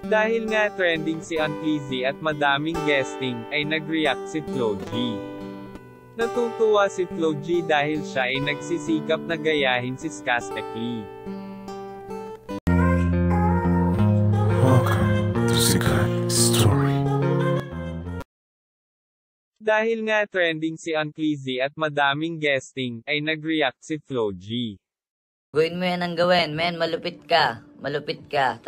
Dahil nga trending si Unclezy at madaming guesting, ay nag-react si Flo G. Natutuwa si Flo G dahil siya ay nagsisikap na gayahin si Skastekli. Welcome to Sikat Story. Dahil nga trending si Unclezy at madaming guesting, ay nag-react si Flo G. Gawin mo yan ang gawin, men, malupit ka. Malupit ka.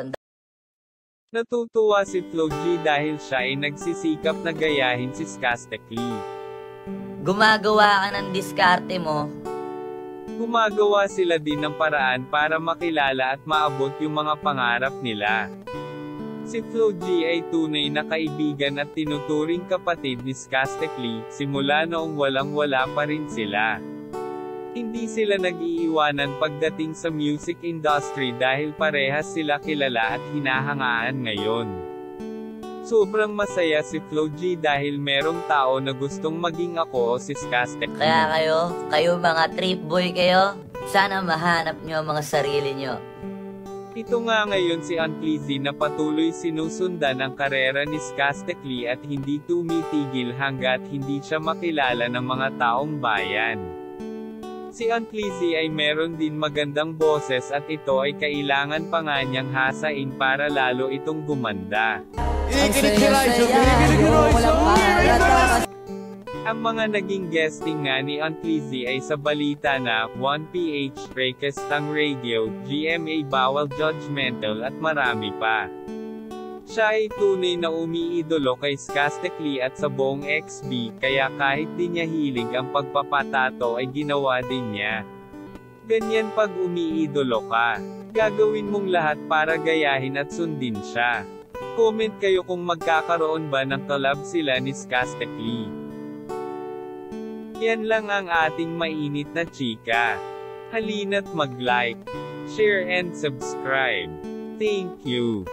Natutuwa si Flo G dahil siya ay nagsisikap na gayahin si Skastekli. Gumagawa ka ng diskarte mo. Gumagawa sila din ng paraan para makilala at maabot yung mga pangarap nila. Si Flo G ay tunay na kaibigan at tinuturing kapatid ni Skastekli, simula noong walang-wala pa rin sila. Hindi sila nag-iiwanan pagdating sa music industry dahil parehas sila kilala at hinahangaan ngayon. Sobrang masaya si Flo G dahil merong tao na gustong maging ako o si Skastekli. Kaya kayo mga trip boy kayo, sana mahanap nyo mga sarili nyo. Ito nga ngayon si Unclezy na patuloy sinusundan ang karera ni Skastekli at hindi tumitigil hanggat hindi siya makilala ng mga taong bayan. Si Unclezy ay meron din magandang boses at ito ay kailangan pa nga niyang hasain para lalo itong gumanda. Ang mga naging guesting nga ni Unclezy ay sa balita na 1PH, Rekestang Radio, GMA Bawal Judgmental at marami pa. Siya ay tunay na umiidolo kay Skastekli at sa buong XB, kaya kahit di niya hilig ang pagpapatato ay ginawa din niya. Ganyan pag umiidolo ka. Gagawin mong lahat para gayahin at sundin siya. Comment kayo kung magkakaroon ba ng collab sila ni Skastekli. Yan lang ang ating mainit na chika. Halina't mag-like, share and subscribe. Thank you.